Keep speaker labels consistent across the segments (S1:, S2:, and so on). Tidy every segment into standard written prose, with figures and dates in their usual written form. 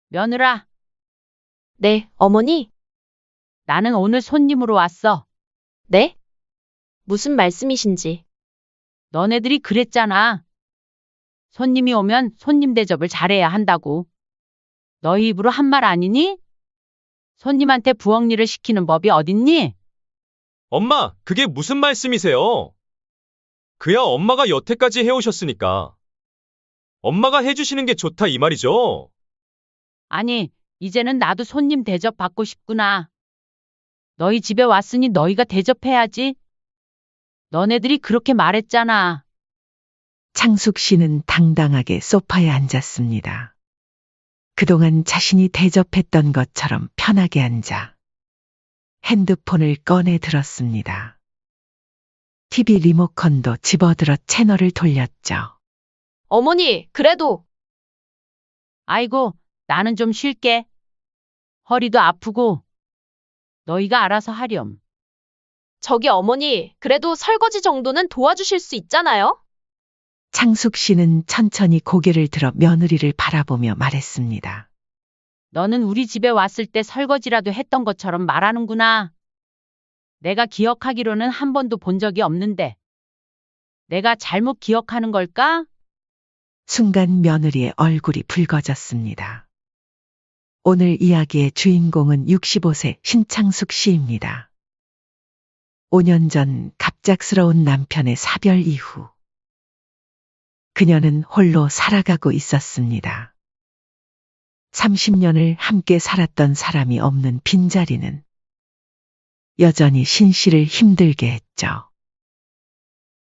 S1: 며느라,
S2: 네, 어머니?
S1: 나는 오늘 손님으로 왔어.
S2: 네? 무슨 말씀이신지.
S1: 너네들이 그랬잖아. 손님이 오면 손님 대접을 잘해야 한다고. 너희 입으로 한 말 아니니? 손님한테 부엌일을 시키는 법이 어딨니?
S3: 엄마, 그게 무슨 말씀이세요? 그야 엄마가 여태까지 해오셨으니까. 엄마가 해주시는 게 좋다 이 말이죠?
S1: 아니, 이제는 나도 손님 대접 받고 싶구나. 너희 집에 왔으니 너희가 대접해야지. 너네들이 그렇게 말했잖아.
S4: 창숙 씨는 당당하게 소파에 앉았습니다. 그동안 자신이 대접했던 것처럼 편하게 앉아 핸드폰을 꺼내 들었습니다. TV 리모컨도 집어들어 채널을 돌렸죠.
S2: 어머니, 그래도.
S1: 아이고, 나는 좀 쉴게. 허리도 아프고. 너희가 알아서 하렴.
S2: 저기 어머니, 그래도 설거지 정도는 도와주실 수 있잖아요?
S4: 창숙 씨는 천천히 고개를 들어 며느리를 바라보며 말했습니다.
S1: 너는 우리 집에 왔을 때 설거지라도 했던 것처럼 말하는구나. 내가 기억하기로는 한 번도 본 적이 없는데. 내가 잘못 기억하는 걸까?
S4: 순간 며느리의 얼굴이 붉어졌습니다. 오늘 이야기의 주인공은 65세 신창숙 씨입니다. 5년 전 갑작스러운 남편의 사별 이후 그녀는 홀로 살아가고 있었습니다. 30년을 함께 살았던 사람이 없는 빈자리는 여전히 신 씨를 힘들게 했죠.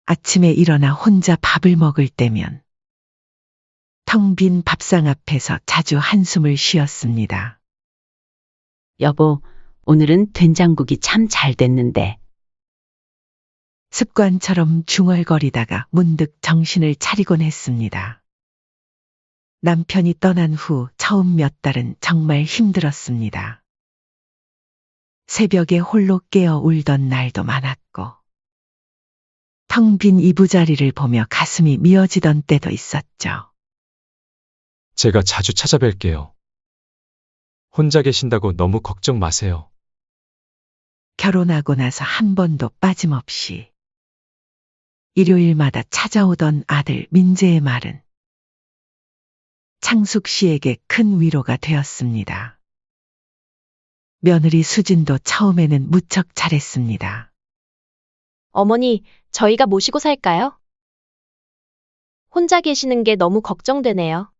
S4: 아침에 일어나 혼자 밥을 먹을 때면 텅 빈 밥상 앞에서 자주 한숨을 쉬었습니다.
S1: 여보, 오늘은 된장국이 참 잘 됐는데.
S4: 습관처럼 중얼거리다가 문득 정신을 차리곤 했습니다. 남편이 떠난 후 처음 몇 달은 정말 힘들었습니다. 새벽에 홀로 깨어 울던 날도 많았고, 텅 빈 이부자리를 보며 가슴이 미어지던 때도 있었죠.
S3: 제가 자주 찾아뵐게요. 혼자 계신다고 너무 걱정 마세요.
S4: 결혼하고 나서 한 번도 빠짐없이 일요일마다 찾아오던 아들 민재의 말은 창숙 씨에게 큰 위로가 되었습니다. 며느리 수진도 처음에는 무척 잘했습니다.
S2: 어머니, 저희가 모시고 살까요? 혼자 계시는 게 너무 걱정되네요.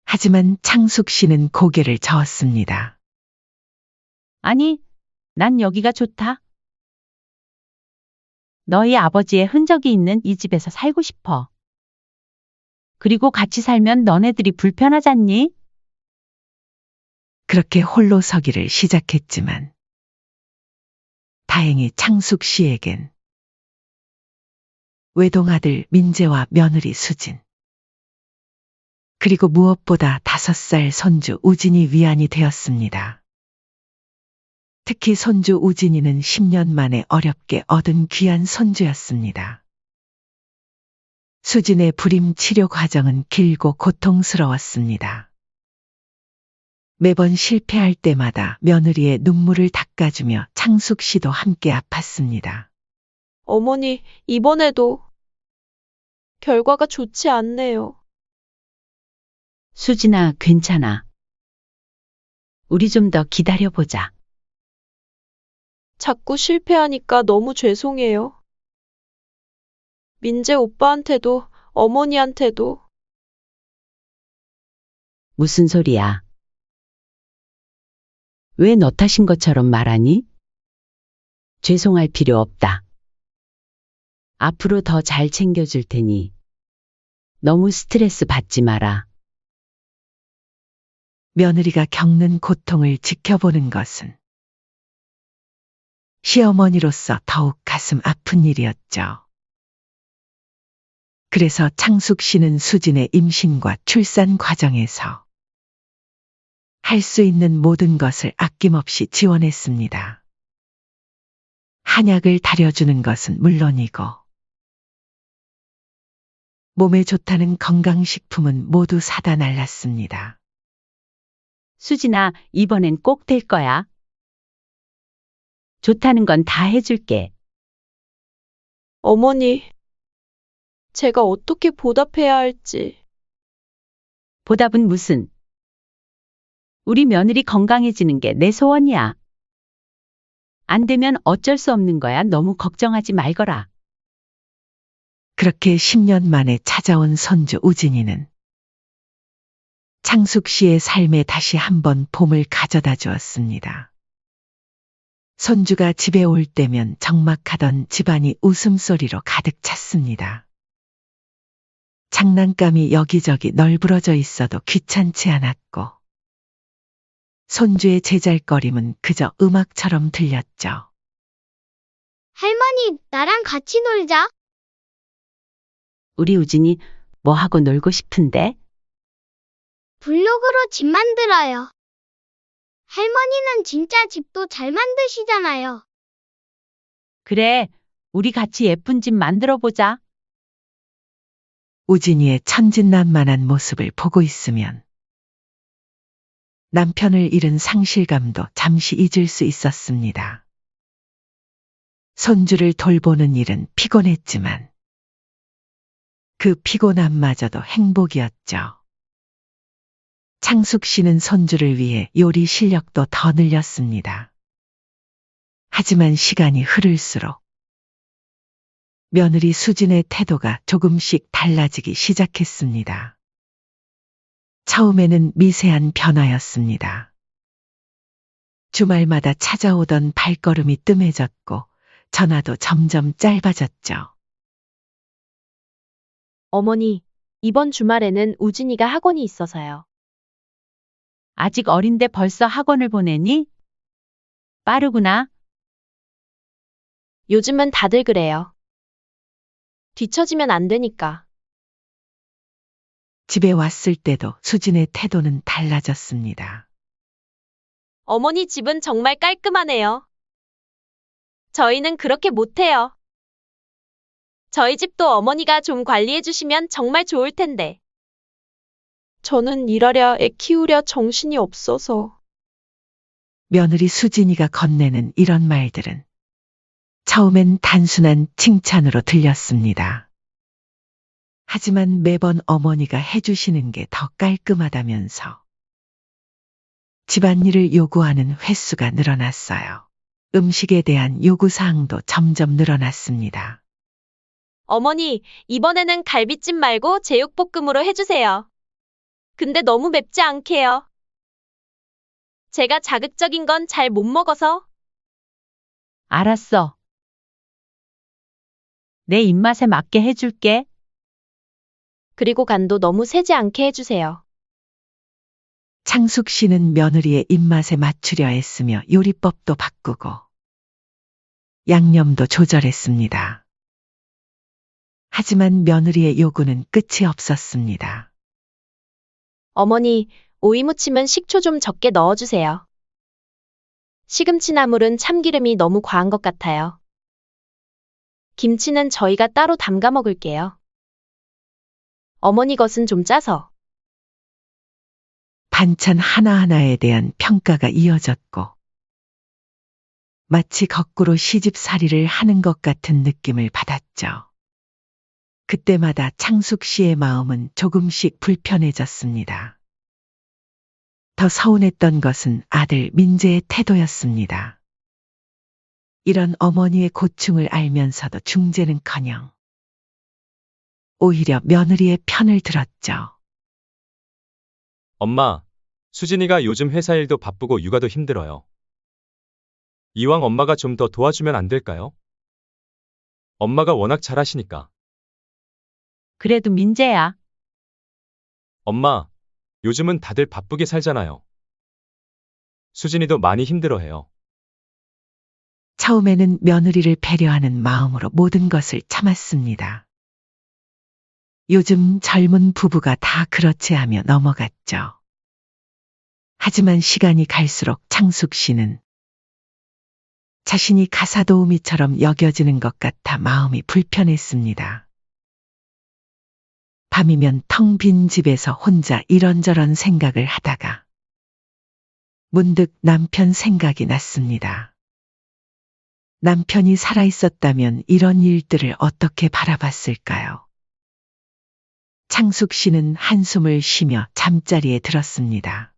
S4: 하지만 창숙 씨는 고개를 저었습니다.
S1: 아니, 난 여기가 좋다. 너희 아버지의 흔적이 있는 이 집에서 살고 싶어. 그리고 같이 살면 너네들이 불편하잖니?
S4: 그렇게 홀로 서기를 시작했지만 다행히 창숙 씨에겐 외동아들 민재와 며느리 수진 그리고 무엇보다 5살 손주 우진이 위안이 되었습니다. 특히 손주 우진이는 10년 만에 어렵게 얻은 귀한 손주였습니다. 수진의 불임 치료 과정은 길고 고통스러웠습니다. 매번 실패할 때마다 며느리의 눈물을 닦아주며 창숙 씨도 함께 아팠습니다.
S2: 어머니, 이번에도 결과가 좋지 않네요.
S1: 수진아, 괜찮아. 우리 좀 더 기다려보자.
S2: 자꾸 실패하니까 너무 죄송해요. 민재 오빠한테도, 어머니한테도.
S1: 무슨 소리야? 왜 너 탓인 것처럼 말하니? 죄송할 필요 없다. 앞으로 더 잘 챙겨줄 테니 너무 스트레스 받지 마라.
S4: 며느리가 겪는 고통을 지켜보는 것은 시어머니로서 더욱 가슴 아픈 일이었죠. 그래서 창숙 씨는 수진의 임신과 출산 과정에서 할 수 있는 모든 것을 아낌없이 지원했습니다. 한약을 다려주는 것은 물론이고 몸에 좋다는 건강식품은 모두 사다 날랐습니다.
S1: 수진아, 이번엔 꼭 될 거야. 좋다는 건 다 해줄게.
S2: 어머니, 제가 어떻게 보답해야 할지.
S1: 보답은 무슨? 우리 며느리 건강해지는 게 내 소원이야. 안 되면 어쩔 수 없는 거야. 너무 걱정하지 말거라.
S4: 그렇게 10년 만에 찾아온 손주 우진이는 창숙 씨의 삶에 다시 한번 봄을 가져다 주었습니다. 손주가 집에 올 때면 적막하던 집안이 웃음소리로 가득 찼습니다. 장난감이 여기저기 널브러져 있어도 귀찮지 않았고 손주의 제잘거림은 그저 음악처럼 들렸죠.
S5: 할머니, 나랑 같이 놀자.
S1: 우리 우진이 뭐 하고 놀고 싶은데?
S5: 블록으로 집 만들어요. 할머니는 진짜 집도 잘 만드시잖아요.
S1: 그래, 우리 같이 예쁜 집 만들어 보자.
S4: 우진이의 천진난만한 모습을 보고 있으면 남편을 잃은 상실감도 잠시 잊을 수 있었습니다. 손주를 돌보는 일은 피곤했지만 그 피곤함마저도 행복이었죠. 창숙 씨는 손주를 위해 요리 실력도 더 늘렸습니다. 하지만 시간이 흐를수록 며느리 수진의 태도가 조금씩 달라지기 시작했습니다. 처음에는 미세한 변화였습니다. 주말마다 찾아오던 발걸음이 뜸해졌고 전화도 점점 짧아졌죠.
S2: 어머니, 이번 주말에는 우진이가 학원이 있어서요.
S1: 아직 어린데 벌써 학원을 보내니? 빠르구나.
S2: 요즘은 다들 그래요. 뒤처지면 안 되니까.
S4: 집에 왔을 때도 수진의 태도는 달라졌습니다.
S2: 어머니 집은 정말 깔끔하네요. 저희는 그렇게 못해요. 저희 집도 어머니가 좀 관리해 주시면 정말 좋을 텐데. 저는 일하랴 애 키우랴 정신이 없어서.
S4: 며느리 수진이가 건네는 이런 말들은 처음엔 단순한 칭찬으로 들렸습니다. 하지만 매번 어머니가 해주시는 게 더 깔끔하다면서 집안일을 요구하는 횟수가 늘어났어요. 음식에 대한 요구사항도 점점 늘어났습니다.
S2: 어머니, 이번에는 갈비찜 말고 제육볶음으로 해주세요. 근데 너무 맵지 않게요. 제가 자극적인 건 잘 못 먹어서.
S1: 알았어. 내 입맛에 맞게 해줄게.
S2: 그리고 간도 너무 세지 않게 해주세요.
S4: 창숙 씨는 며느리의 입맛에 맞추려 했으며 요리법도 바꾸고 양념도 조절했습니다. 하지만 며느리의 요구는 끝이 없었습니다.
S2: 어머니, 오이무침은 식초 좀 적게 넣어주세요. 시금치 나물은 참기름이 너무 과한 것 같아요. 김치는 저희가 따로 담가 먹을게요. 어머니 것은 좀 짜서.
S4: 반찬 하나하나에 대한 평가가 이어졌고 마치 거꾸로 시집살이를 하는 것 같은 느낌을 받았죠. 그때마다 창숙 씨의 마음은 조금씩 불편해졌습니다. 더 서운했던 것은 아들 민재의 태도였습니다. 이런 어머니의 고충을 알면서도 중재는커녕 오히려 며느리의 편을 들었죠.
S3: 엄마, 수진이가 요즘 회사 일도 바쁘고 육아도 힘들어요. 이왕 엄마가 좀 더 도와주면 안 될까요? 엄마가 워낙 잘하시니까.
S1: 그래도 민재야.
S3: 엄마, 요즘은 다들 바쁘게 살잖아요. 수진이도 많이 힘들어해요.
S4: 처음에는 며느리를 배려하는 마음으로 모든 것을 참았습니다. 요즘 젊은 부부가 다 그렇지 하며 넘어갔죠. 하지만 시간이 갈수록 창숙 씨는 자신이 가사도우미처럼 여겨지는 것 같아 마음이 불편했습니다. 밤이면 텅 빈 집에서 혼자 이런저런 생각을 하다가 문득 남편 생각이 났습니다. 남편이 살아있었다면 이런 일들을 어떻게 바라봤을까요? 창숙 씨는 한숨을 쉬며 잠자리에 들었습니다.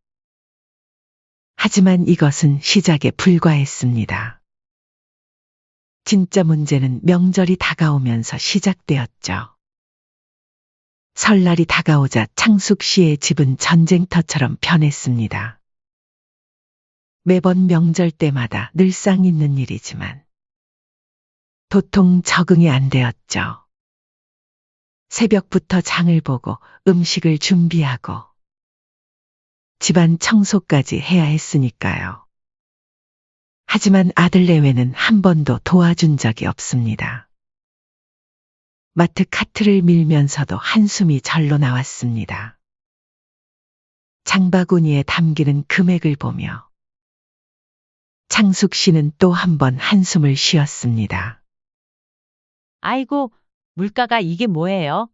S4: 하지만 이것은 시작에 불과했습니다. 진짜 문제는 명절이 다가오면서 시작되었죠. 설날이 다가오자 창숙 씨의 집은 전쟁터처럼 변했습니다. 매번 명절 때마다 늘상 있는 일이지만 도통 적응이 안 되었죠. 새벽부터 장을 보고 음식을 준비하고 집안 청소까지 해야 했으니까요. 하지만 아들 내외는 한 번도 도와준 적이 없습니다. 마트 카트를 밀면서도 한숨이 절로 나왔습니다. 장바구니에 담기는 금액을 보며 창숙 씨는 또 한 번 한숨을 쉬었습니다.
S1: 아이고, 물가가 이게 뭐예요?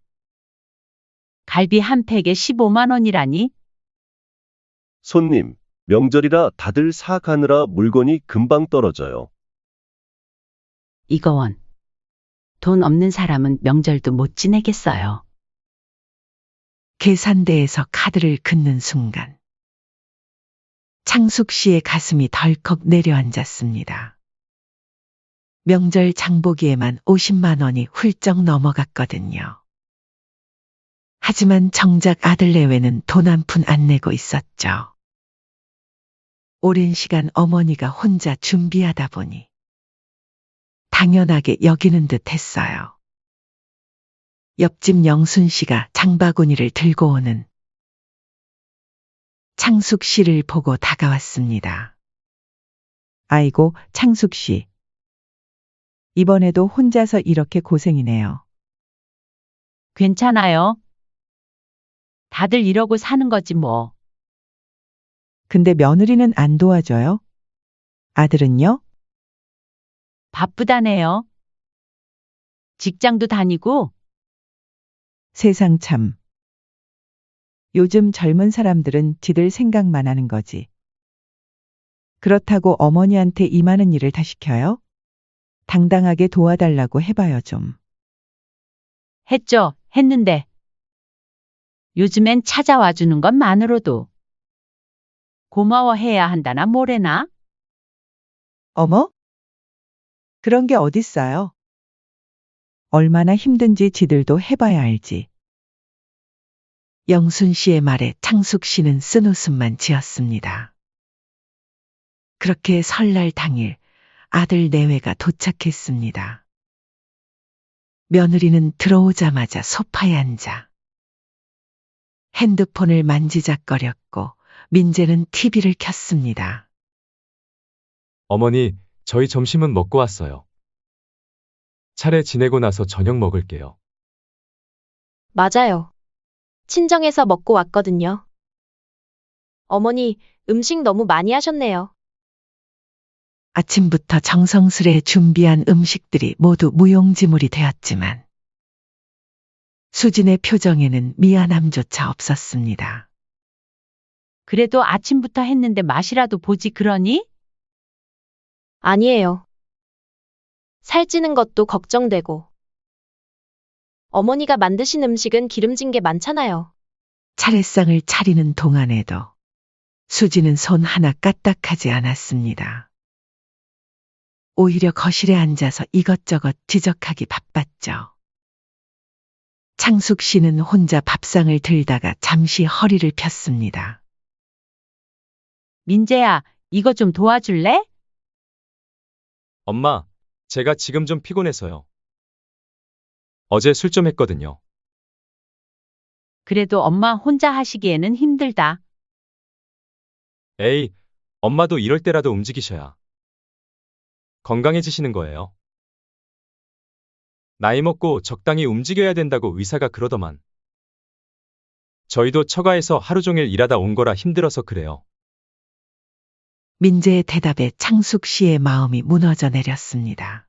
S1: 갈비 한 팩에 15만 원이라니?
S6: 손님, 명절이라 다들 사가느라 물건이 금방 떨어져요.
S1: 이거 원. 돈 없는 사람은 명절도 못 지내겠어요.
S4: 계산대에서 카드를 긋는 순간 창숙 씨의 가슴이 덜컥 내려앉았습니다. 명절 장보기에만 50만 원이 훌쩍 넘어갔거든요. 하지만 정작 아들 내외는 돈 한 푼 안 내고 있었죠. 오랜 시간 어머니가 혼자 준비하다 보니 당연하게 여기는 듯 했어요. 옆집 영순 씨가 장바구니를 들고 오는 창숙 씨를 보고 다가왔습니다.
S7: 아이고, 창숙 씨. 이번에도 혼자서 이렇게 고생이네요.
S1: 괜찮아요. 다들 이러고 사는 거지 뭐.
S7: 근데 며느리는 안 도와줘요? 아들은요?
S1: 바쁘다네요. 직장도 다니고.
S7: 세상 참. 요즘 젊은 사람들은 지들 생각만 하는 거지. 그렇다고 어머니한테 이 많은 일을 다 시켜요? 당당하게 도와달라고 해봐요 좀.
S1: 했는데. 요즘엔 찾아와 주는 것만으로도 고마워해야 한다나 뭐래나?
S7: 어머? 그런 게 어딨어요? 얼마나 힘든지 지들도 해봐야 알지.
S4: 영순 씨의 말에 창숙 씨는 쓴웃음만 지었습니다. 그렇게 설날 당일 아들 내외가 도착했습니다. 며느리는 들어오자마자 소파에 앉아 핸드폰을 만지작거렸고 민재는 TV를 켰습니다.
S3: 어머니, 저희 점심은 먹고 왔어요. 차례 지내고 나서 저녁 먹을게요.
S2: 맞아요. 친정에서 먹고 왔거든요. 어머니, 음식 너무 많이 하셨네요.
S4: 아침부터 정성스레 준비한 음식들이 모두 무용지물이 되었지만 수진의 표정에는 미안함조차 없었습니다.
S1: 그래도 아침부터 했는데 맛이라도 보지 그러니?
S2: 아니에요. 살찌는 것도 걱정되고. 어머니가 만드신 음식은 기름진 게 많잖아요.
S4: 차례상을 차리는 동안에도 수지는 손 하나 까딱하지 않았습니다. 오히려 거실에 앉아서 이것저것 지적하기 바빴죠. 창숙 씨는 혼자 밥상을 들다가 잠시 허리를 폈습니다.
S1: 민재야, 이거 좀 도와줄래?
S3: 엄마, 제가 지금 좀 피곤해서요. 어제 술 좀 했거든요.
S1: 그래도 엄마 혼자 하시기에는 힘들다.
S3: 에이, 엄마도 이럴 때라도 움직이셔야 건강해지시는 거예요. 나이 먹고 적당히 움직여야 된다고 의사가 그러더만. 저희도 처가에서 하루 종일 일하다 온 거라 힘들어서 그래요.
S4: 민재의 대답에 창숙 씨의 마음이 무너져 내렸습니다.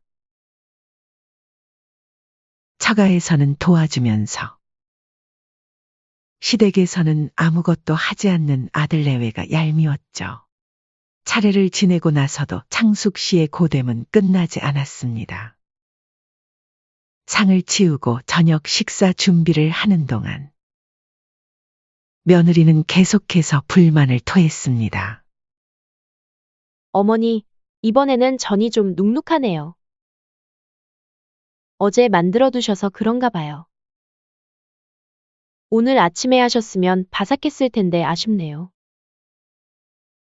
S4: 처가에서는 도와주면서 시댁에서는 아무것도 하지 않는 아들 내외가 얄미웠죠. 차례를 지내고 나서도 창숙 씨의 고됨은 끝나지 않았습니다. 상을 치우고 저녁 식사 준비를 하는 동안 며느리는 계속해서 불만을 토했습니다.
S2: 어머니, 이번에는 전이 좀 눅눅하네요. 어제 만들어 두셔서 그런가 봐요. 오늘 아침에 하셨으면 바삭했을 텐데 아쉽네요.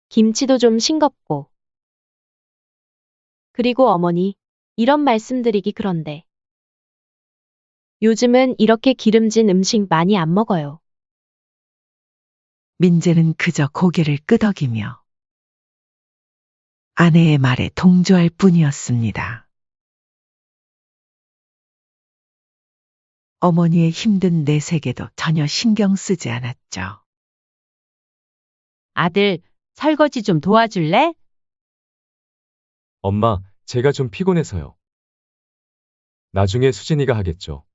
S2: 김치도 좀 싱겁고. 그리고 어머니, 이런 말씀드리기 그런데. 요즘은 이렇게 기름진 음식 많이 안 먹어요.
S4: 민재는 그저 고개를 끄덕이며 아내의 말에 동조할 뿐이었습니다. 어머니의 힘든 내색에도 전혀 신경 쓰지 않았죠.
S1: 아들, 설거지 좀 도와줄래?
S3: 엄마, 제가 좀 피곤해서요. 나중에 수진이가 하겠죠.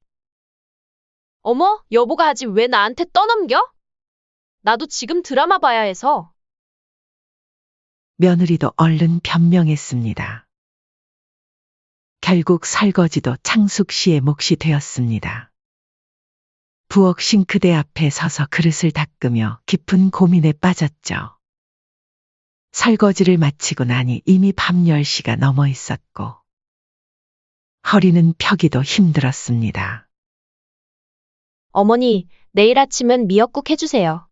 S2: 어머, 여보가 하지 왜 나한테 떠넘겨? 나도 지금 드라마 봐야 해서.
S4: 며느리도 얼른 변명했습니다. 결국 설거지도 창숙 씨의 몫이 되었습니다. 부엌 싱크대 앞에 서서 그릇을 닦으며 깊은 고민에 빠졌죠. 설거지를 마치고 나니 이미 밤 10시가 넘어 있었고 허리는 펴기도 힘들었습니다.
S2: 어머니, 내일 아침은 미역국 해주세요.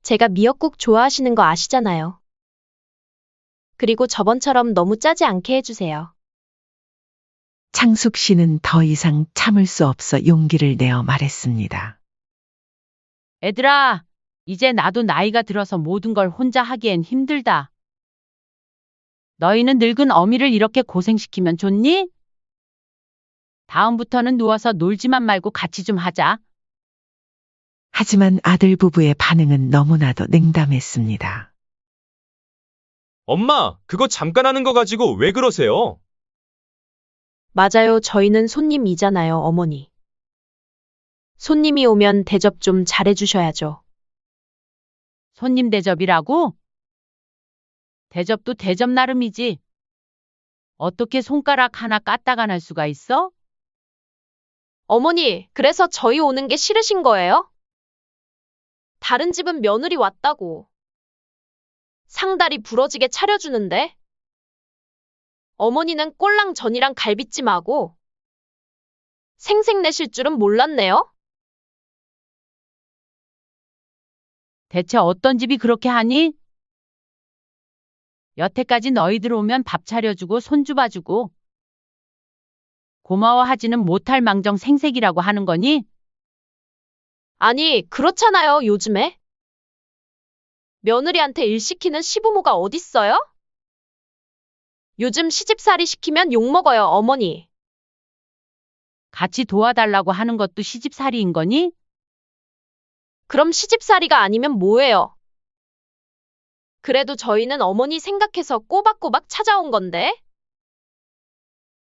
S2: 제가 미역국 좋아하시는 거 아시잖아요. 그리고 저번처럼 너무 짜지 않게 해주세요.
S4: 창숙 씨는 더 이상 참을 수 없어 용기를 내어 말했습니다.
S1: 애들아, 이제 나도 나이가 들어서 모든 걸 혼자 하기엔 힘들다. 너희는 늙은 어미를 이렇게 고생시키면 좋니? 다음부터는 누워서 놀지만 말고 같이 좀 하자.
S4: 하지만 아들 부부의 반응은 너무나도 냉담했습니다.
S3: 엄마, 그거 잠깐 하는 거 가지고 왜 그러세요?
S2: 맞아요. 저희는 손님이잖아요, 어머니. 손님이 오면 대접 좀 잘해주셔야죠.
S1: 손님 대접이라고? 대접도 대접 나름이지. 어떻게 손가락 하나 까딱 안 할 수가 있어?
S2: 어머니, 그래서 저희 오는 게 싫으신 거예요? 다른 집은 며느리 왔다고. 상다리 부러지게 차려주는데? 어머니는 꼴랑 전이랑 갈비찜하고 생색 내실 줄은 몰랐네요?
S1: 대체 어떤 집이 그렇게 하니? 여태까지 너희들 오면 밥 차려주고 손주 봐주고 고마워하지는 못할 망정 생색이라고 하는 거니?
S2: 아니, 그렇잖아요, 요즘에. 며느리한테 일 시키는 시부모가 어딨어요? 요즘 시집살이 시키면 욕먹어요, 어머니.
S1: 같이 도와달라고 하는 것도 시집살이인 거니?
S2: 그럼 시집살이가 아니면 뭐예요? 그래도 저희는 어머니 생각해서 꼬박꼬박 찾아온 건데.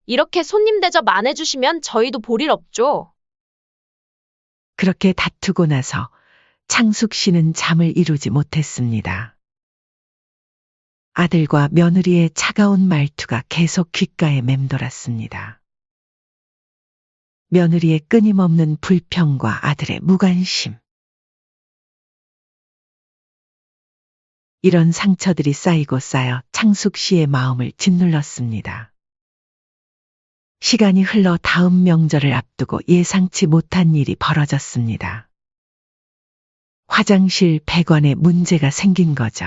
S2: 이렇게 손님 대접 안 해주시면 저희도 볼 일 없죠.
S4: 그렇게 다투고 나서 창숙 씨는 잠을 이루지 못했습니다. 아들과 며느리의 차가운 말투가 계속 귓가에 맴돌았습니다. 며느리의 끊임없는 불평과 아들의 무관심. 이런 상처들이 쌓이고 쌓여 창숙 씨의 마음을 짓눌렀습니다. 시간이 흘러 다음 명절을 앞두고 예상치 못한 일이 벌어졌습니다. 화장실 배관에 문제가 생긴 거죠.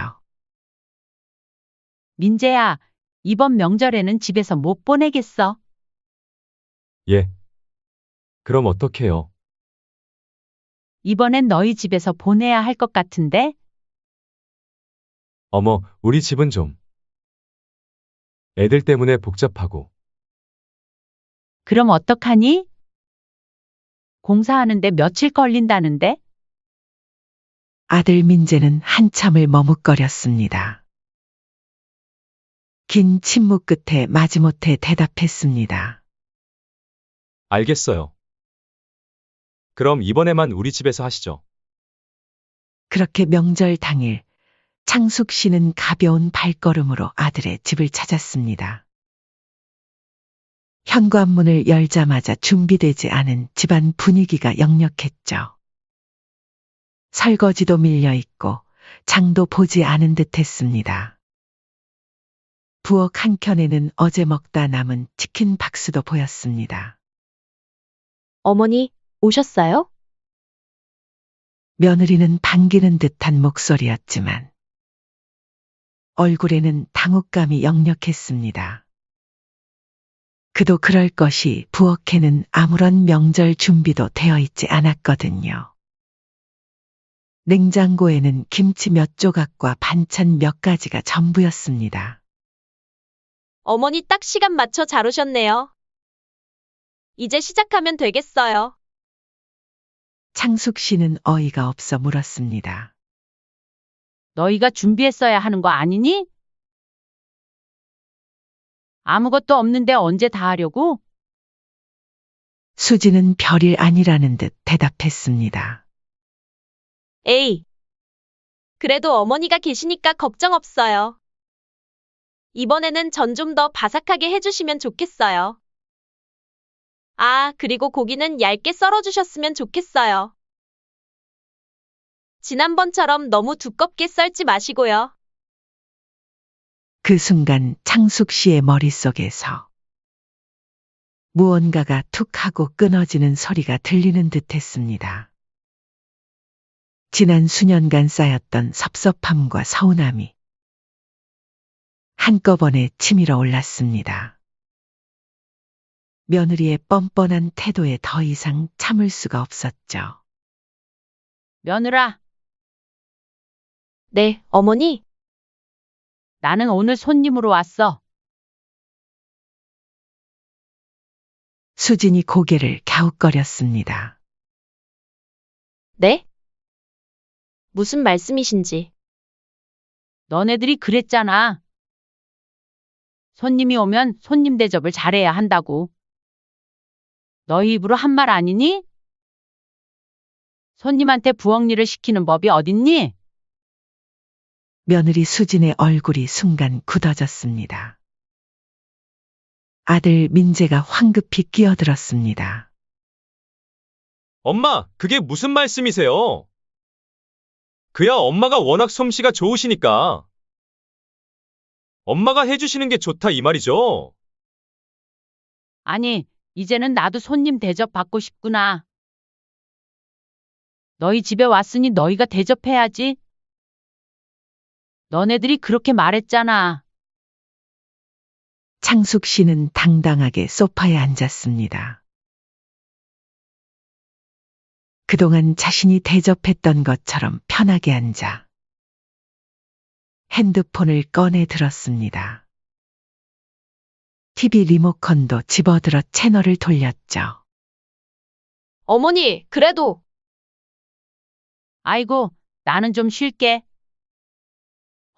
S1: 민재야, 이번 명절에는 집에서 못 보내겠어.
S3: 예. 그럼 어떡해요?
S1: 이번엔 너희 집에서 보내야 할 것 같은데?
S3: 어머, 우리 집은 좀. 애들 때문에 복잡하고.
S1: 그럼 어떡하니? 공사하는데 며칠 걸린다는데?
S4: 아들 민재는 한참을 머뭇거렸습니다. 긴 침묵 끝에 마지못해 대답했습니다.
S3: 알겠어요. 그럼 이번에만 우리 집에서 하시죠.
S4: 그렇게 명절 당일 창숙 씨는 가벼운 발걸음으로 아들의 집을 찾았습니다. 현관문을 열자마자 준비되지 않은 집안 분위기가 역력했죠. 설거지도 밀려 있고 장도 보지 않은 듯 했습니다. 부엌 한켠에는 어제 먹다 남은 치킨 박스도 보였습니다.
S2: 어머니, 오셨어요?
S4: 며느리는 반기는 듯한 목소리였지만 얼굴에는 당혹감이 역력했습니다. 그도 그럴 것이 부엌에는 아무런 명절 준비도 되어 있지 않았거든요. 냉장고에는 김치 몇 조각과 반찬 몇 가지가 전부였습니다.
S2: 어머니 딱 시간 맞춰 잘 오셨네요. 이제 시작하면 되겠어요.
S4: 창숙 씨는 어이가 없어 물었습니다.
S1: 너희가 준비했어야 하는 거 아니니? 아무것도 없는데 언제 다 하려고?
S4: 수지는 별일 아니라는 듯 대답했습니다.
S2: 에이. 그래도 어머니가 계시니까 걱정 없어요. 이번에는 전 좀 더 바삭하게 해주시면 좋겠어요. 아, 그리고 고기는 얇게 썰어주셨으면 좋겠어요. 지난번처럼 너무 두껍게 썰지 마시고요.
S4: 그 순간 창숙 씨의 머릿속에서 무언가가 툭 하고 끊어지는 소리가 들리는 듯 했습니다. 지난 수년간 쌓였던 섭섭함과 서운함이 한꺼번에 치밀어 올랐습니다. 며느리의 뻔뻔한 태도에 더 이상 참을 수가 없었죠.
S1: 며느라,
S2: 네, 어머니.
S1: 나는 오늘 손님으로 왔어.
S4: 수진이 고개를 갸웃거렸습니다.
S2: 네? 무슨 말씀이신지.
S1: 너네들이 그랬잖아. 손님이 오면 손님 대접을 잘해야 한다고. 너희 입으로 한 말 아니니? 손님한테 부엌 일을 시키는 법이 어딨니?
S4: 며느리 수진의 얼굴이 순간 굳어졌습니다. 아들 민재가 황급히 끼어들었습니다.
S3: 엄마, 그게 무슨 말씀이세요? 그야 엄마가 워낙 솜씨가 좋으시니까. 엄마가 해주시는 게 좋다 이 말이죠?
S1: 아니, 이제는 나도 손님 대접 받고 싶구나. 너희 집에 왔으니 너희가 대접해야지. 너네들이 그렇게 말했잖아.
S4: 창숙 씨는 당당하게 소파에 앉았습니다. 그동안 자신이 대접했던 것처럼 편하게 앉아 핸드폰을 꺼내 들었습니다. TV 리모컨도 집어들어 채널을 돌렸죠.
S2: 어머니, 그래도.
S1: 아이고, 나는 좀 쉴게.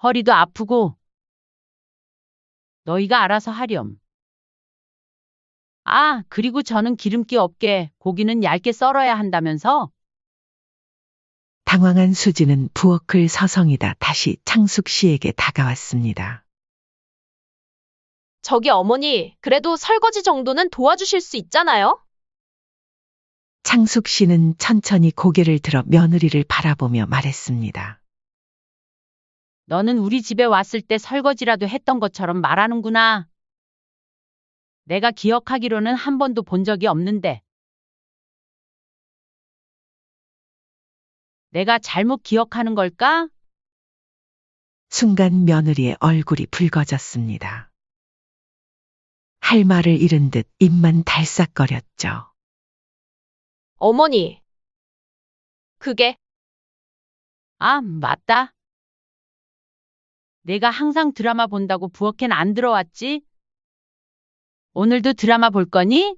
S1: 허리도 아프고. 너희가 알아서 하렴. 아, 그리고 저는 기름기 없게 고기는 얇게 썰어야 한다면서?
S4: 당황한 수지는 부엌을 서성이다 다시 창숙 씨에게 다가왔습니다.
S2: 저기 어머니, 그래도 설거지 정도는 도와주실 수 있잖아요?
S4: 창숙 씨는 천천히 고개를 들어 며느리를 바라보며 말했습니다.
S1: 너는 우리 집에 왔을 때 설거지라도 했던 것처럼 말하는구나. 내가 기억하기로는 한 번도 본 적이 없는데. 내가 잘못 기억하는 걸까?
S4: 순간 며느리의 얼굴이 붉어졌습니다. 할 말을 잃은 듯 입만 달싹거렸죠.
S2: 어머니. 그게.
S1: 아, 맞다. 내가 항상 드라마 본다고 부엌엔 안 들어왔지? 오늘도 드라마 볼 거니?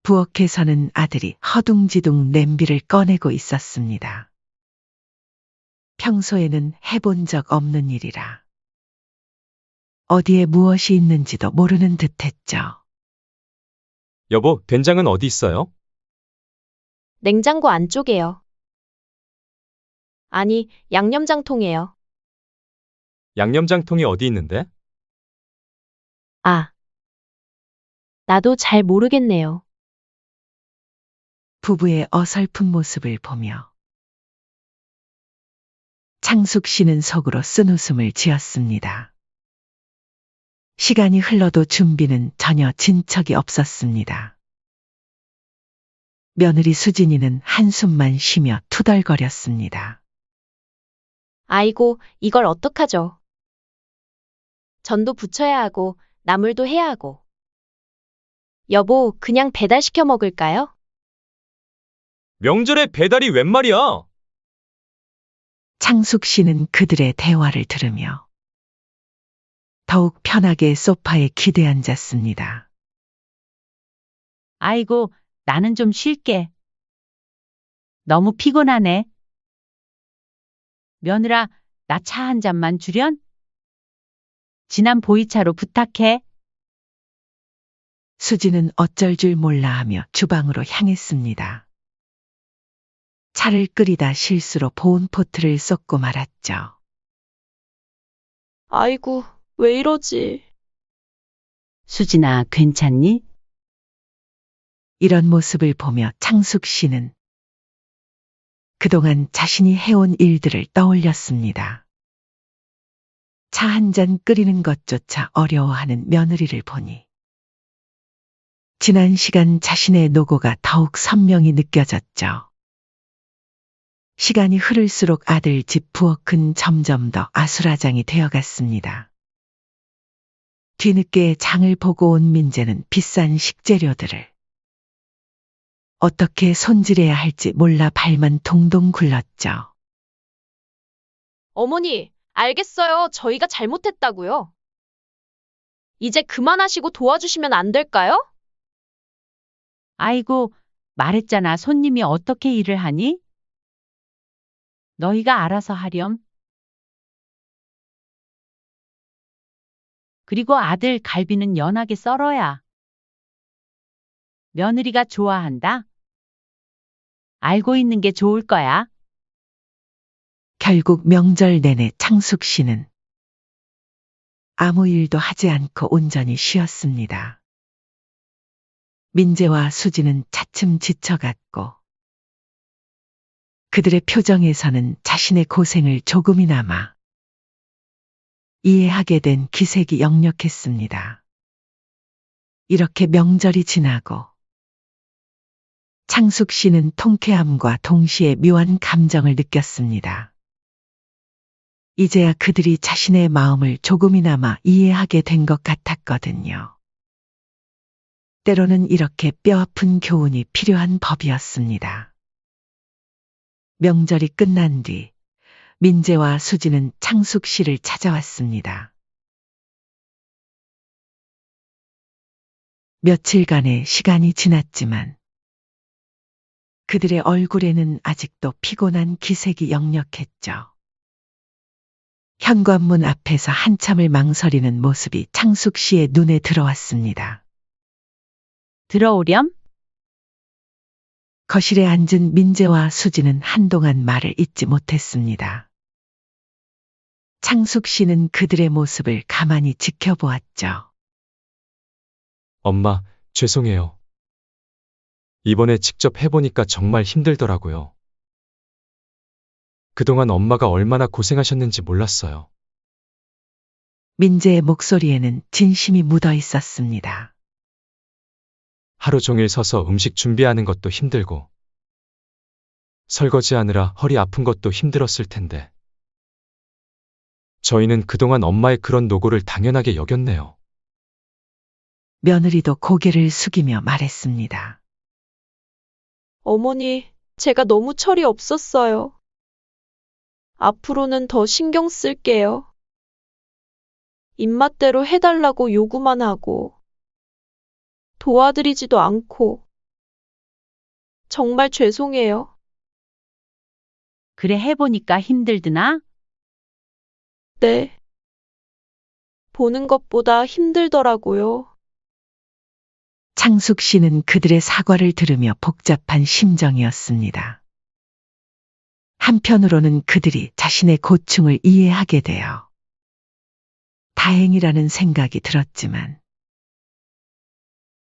S4: 부엌에서는 아들이 허둥지둥 냄비를 꺼내고 있었습니다. 평소에는 해본 적 없는 일이라 어디에 무엇이 있는지도 모르는 듯했죠.
S3: 여보, 된장은 어디 있어요?
S2: 냉장고 안쪽에요. 아니, 양념장통이에요.
S3: 양념장통이 어디 있는데?
S2: 아, 나도 잘 모르겠네요.
S4: 부부의 어설픈 모습을 보며 창숙 씨는 속으로 쓴웃음을 지었습니다. 시간이 흘러도 준비는 전혀 진척이 없었습니다. 며느리 수진이는 한숨만 쉬며 투덜거렸습니다.
S2: 아이고, 이걸 어떡하죠? 전도 부쳐야 하고, 나물도 해야 하고. 여보, 그냥 배달시켜 먹을까요?
S3: 명절에 배달이 웬 말이야?
S4: 창숙 씨는 그들의 대화를 들으며 더욱 편하게 소파에 기대앉았습니다.
S1: 아이고, 나는 좀 쉴게. 너무 피곤하네. 며느라, 나 차 한 잔만 주련? 지난 보이차로 부탁해.
S4: 수지는 어쩔 줄 몰라 하며 주방으로 향했습니다. 차를 끓이다 실수로 보온포트를 쏟고 말았죠.
S2: 아이고, 왜 이러지?
S1: 수진아, 괜찮니?
S4: 이런 모습을 보며 창숙 씨는 그동안 자신이 해온 일들을 떠올렸습니다. 차 한 잔 끓이는 것조차 어려워하는 며느리를 보니 지난 시간 자신의 노고가 더욱 선명히 느껴졌죠. 시간이 흐를수록 아들 집 부엌은 점점 더 아수라장이 되어갔습니다. 뒤늦게 장을 보고 온 민재는 비싼 식재료들을 어떻게 손질해야 할지 몰라 발만 동동 굴렀죠.
S2: 어머니, 알겠어요. 저희가 잘못했다고요. 이제 그만하시고 도와주시면 안 될까요?
S1: 아이고, 말했잖아. 손님이 어떻게 일을 하니? 너희가 알아서 하렴. 그리고 아들 갈비는 연하게 썰어야 며느리가 좋아한다. 알고 있는 게 좋을 거야.
S4: 결국 명절 내내 창숙 씨는 아무 일도 하지 않고 온전히 쉬었습니다. 민재와 수지는 차츰 지쳐갔고 그들의 표정에서는 자신의 고생을 조금이나마 이해하게 된 기색이 역력했습니다. 이렇게 명절이 지나고 창숙 씨는 통쾌함과 동시에 묘한 감정을 느꼈습니다. 이제야 그들이 자신의 마음을 조금이나마 이해하게 된 것 같았거든요. 때로는 이렇게 뼈아픈 교훈이 필요한 법이었습니다. 명절이 끝난 뒤 민재와 수지는 창숙 씨를 찾아왔습니다. 며칠간의 시간이 지났지만 그들의 얼굴에는 아직도 피곤한 기색이 역력했죠. 현관문 앞에서 한참을 망설이는 모습이 창숙 씨의 눈에 들어왔습니다.
S1: 들어오렴?
S4: 거실에 앉은 민재와 수지는 한동안 말을 잇지 못했습니다. 창숙 씨는 그들의 모습을 가만히 지켜보았죠.
S3: 엄마, 죄송해요. 이번에 직접 해보니까 정말 힘들더라고요. 그동안 엄마가 얼마나 고생하셨는지 몰랐어요.
S4: 민재의 목소리에는 진심이 묻어 있었습니다.
S3: 하루 종일 서서 음식 준비하는 것도 힘들고, 설거지하느라 허리 아픈 것도 힘들었을 텐데. 저희는 그동안 엄마의 그런 노고를 당연하게 여겼네요.
S4: 며느리도 고개를 숙이며 말했습니다.
S2: 어머니, 제가 너무 철이 없었어요. 앞으로는 더 신경 쓸게요. 입맛대로 해달라고 요구만 하고, 도와드리지도 않고, 정말 죄송해요.
S1: 그래 해보니까 힘들드나?
S2: 네. 보는 것보다 힘들더라고요.
S4: 창숙 씨는 그들의 사과를 들으며 복잡한 심정이었습니다. 한편으로는 그들이 자신의 고충을 이해하게 되어 다행이라는 생각이 들었지만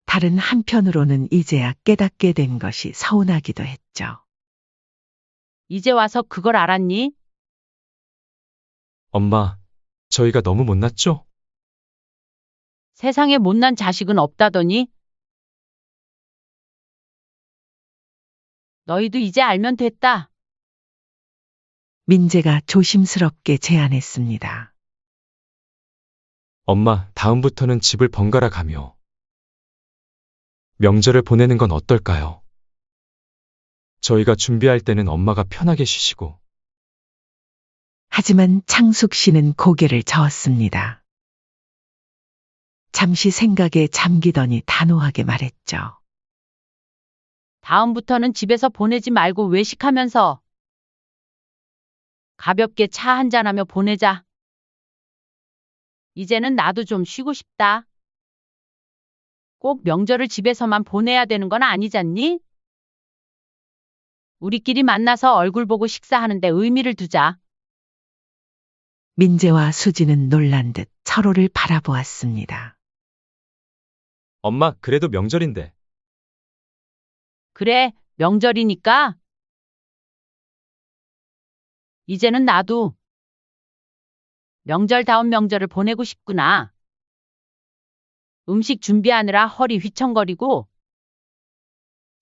S4: 다른 한편으로는 이제야 깨닫게 된 것이 서운하기도 했죠.
S1: 이제 와서 그걸 알았니?
S3: 엄마, 저희가 너무 못났죠?
S1: 세상에 못난 자식은 없다더니? 너희도 이제 알면 됐다.
S4: 민재가 조심스럽게 제안했습니다.
S3: 엄마, 다음부터는 집을 번갈아 가며 명절을 보내는 건 어떨까요? 저희가 준비할 때는 엄마가 편하게 쉬시고.
S4: 하지만 창숙 씨는 고개를 저었습니다. 잠시 생각에 잠기더니 단호하게 말했죠.
S1: 다음부터는 집에서 보내지 말고 외식하면서 가볍게 차 한잔하며 보내자. 이제는 나도 좀 쉬고 싶다. 꼭 명절을 집에서만 보내야 되는 건 아니잖니? 우리끼리 만나서 얼굴 보고 식사하는데 의미를 두자.
S4: 민재와 수지는 놀란 듯 서로를 바라보았습니다.
S3: 엄마, 그래도 명절인데.
S1: 그래, 명절이니까. 이제는 나도 명절다운 명절을 보내고 싶구나. 음식 준비하느라 허리 휘청거리고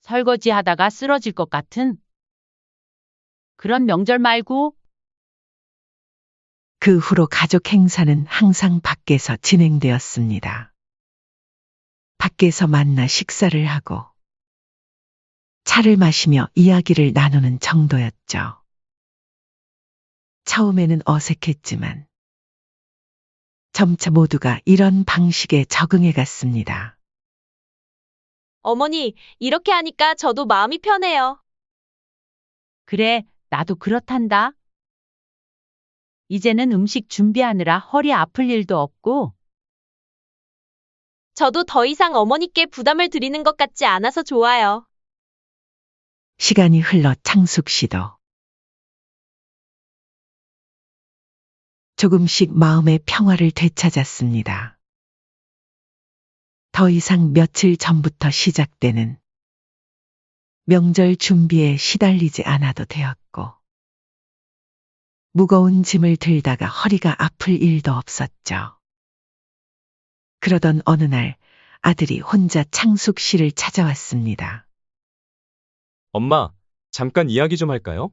S1: 설거지 하다가 쓰러질 것 같은 그런 명절 말고.
S4: 그 후로 가족 행사는 항상 밖에서 진행되었습니다. 밖에서 만나 식사를 하고 차를 마시며 이야기를 나누는 정도였죠. 처음에는 어색했지만 점차 모두가 이런 방식에 적응해 갔습니다.
S2: 어머니, 이렇게 하니까 저도 마음이 편해요.
S1: 그래, 나도 그렇단다. 이제는 음식 준비하느라 허리 아플 일도 없고.
S2: 저도 더 이상 어머니께 부담을 드리는 것 같지 않아서 좋아요.
S4: 시간이 흘러 창숙 씨도 조금씩 마음의 평화를 되찾았습니다. 더 이상 며칠 전부터 시작되는 명절 준비에 시달리지 않아도 되었고, 무거운 짐을 들다가 허리가 아플 일도 없었죠. 그러던 어느 날 아들이 혼자 창숙 씨를 찾아왔습니다.
S3: 엄마, 잠깐 이야기 좀 할까요?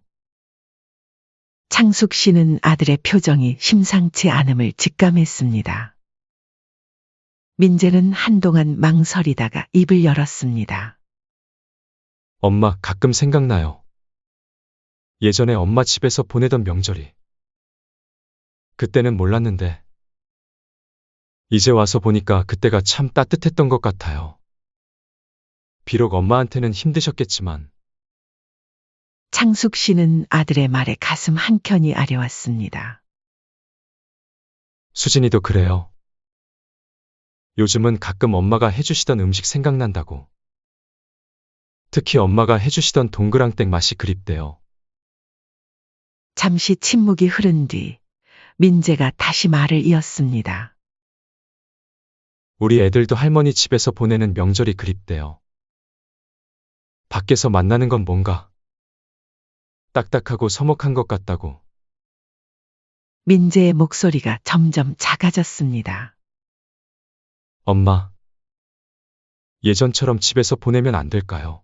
S4: 창숙 씨는 아들의 표정이 심상치 않음을 직감했습니다. 민재는 한동안 망설이다가 입을 열었습니다.
S3: 엄마, 가끔 생각나요. 예전에 엄마 집에서 보내던 명절이. 그때는 몰랐는데 이제 와서 보니까 그때가 참 따뜻했던 것 같아요. 비록 엄마한테는 힘드셨겠지만.
S4: 창숙 씨는 아들의 말에 가슴 한켠이 아려왔습니다.
S3: 수진이도 그래요. 요즘은 가끔 엄마가 해주시던 음식 생각난다고. 특히 엄마가 해주시던 동그랑땡 맛이 그립대요.
S4: 잠시 침묵이 흐른 뒤 민재가 다시 말을 이었습니다.
S3: 우리 애들도 할머니 집에서 보내는 명절이 그립대요. 밖에서 만나는 건 뭔가 딱딱하고 서먹한 것 같다고.
S4: 민재의 목소리가 점점 작아졌습니다.
S3: 엄마, 예전처럼 집에서 보내면 안 될까요?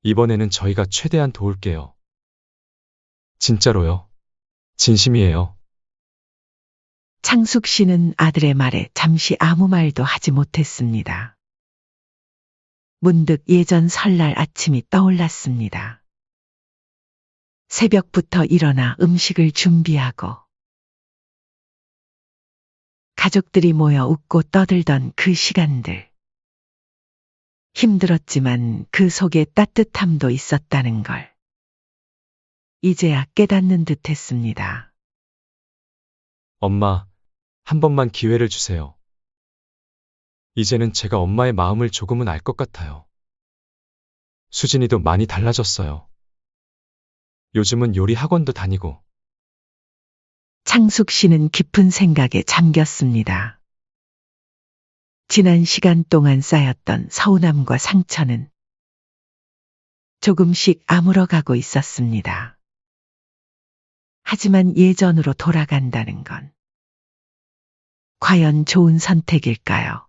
S3: 이번에는 저희가 최대한 도울게요. 진짜로요. 진심이에요.
S4: 창숙 씨는 아들의 말에 잠시 아무 말도 하지 못했습니다. 문득 예전 설날 아침이 떠올랐습니다. 새벽부터 일어나 음식을 준비하고 가족들이 모여 웃고 떠들던 그 시간들. 힘들었지만 그 속에 따뜻함도 있었다는 걸 이제야 깨닫는 듯 했습니다.
S3: 엄마, 한 번만 기회를 주세요. 이제는 제가 엄마의 마음을 조금은 알 것 같아요. 수진이도 많이 달라졌어요. 요즘은 요리 학원도 다니고.
S4: 창숙 씨는 깊은 생각에 잠겼습니다. 지난 시간 동안 쌓였던 서운함과 상처는 조금씩 아물어가고 있었습니다. 하지만 예전으로 돌아간다는 건 과연 좋은 선택일까요?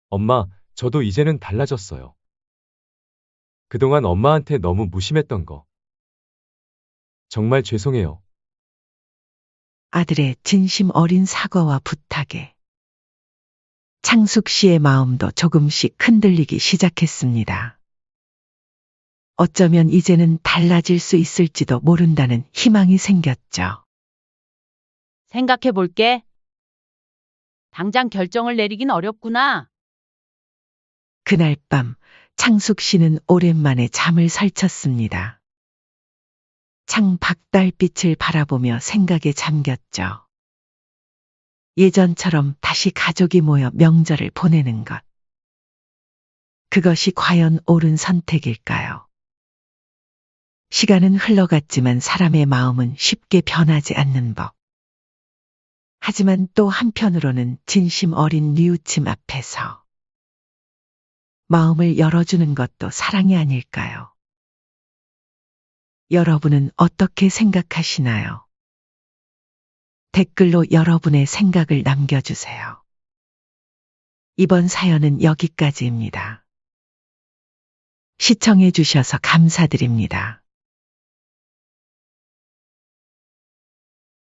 S3: 엄마, 저도 이제는 달라졌어요. 그동안 엄마한테 너무 무심했던 거. 정말 죄송해요.
S4: 아들의 진심 어린 사과와 부탁에 창숙 씨의 마음도 조금씩 흔들리기 시작했습니다. 어쩌면 이제는 달라질 수 있을지도 모른다는 희망이 생겼죠.
S1: 생각해 볼게. 당장 결정을 내리긴 어렵구나.
S4: 그날 밤 창숙 씨는 오랜만에 잠을 설쳤습니다. 창 밖 달빛을 바라보며 생각에 잠겼죠. 예전처럼 다시 가족이 모여 명절을 보내는 것. 그것이 과연 옳은 선택일까요? 시간은 흘러갔지만 사람의 마음은 쉽게 변하지 않는 법. 하지만 또 한편으로는 진심 어린 뉘우침 앞에서 마음을 열어주는 것도 사랑이 아닐까요? 여러분은 어떻게 생각하시나요? 댓글로 여러분의 생각을 남겨주세요. 이번 사연은 여기까지입니다. 시청해 주셔서 감사드립니다.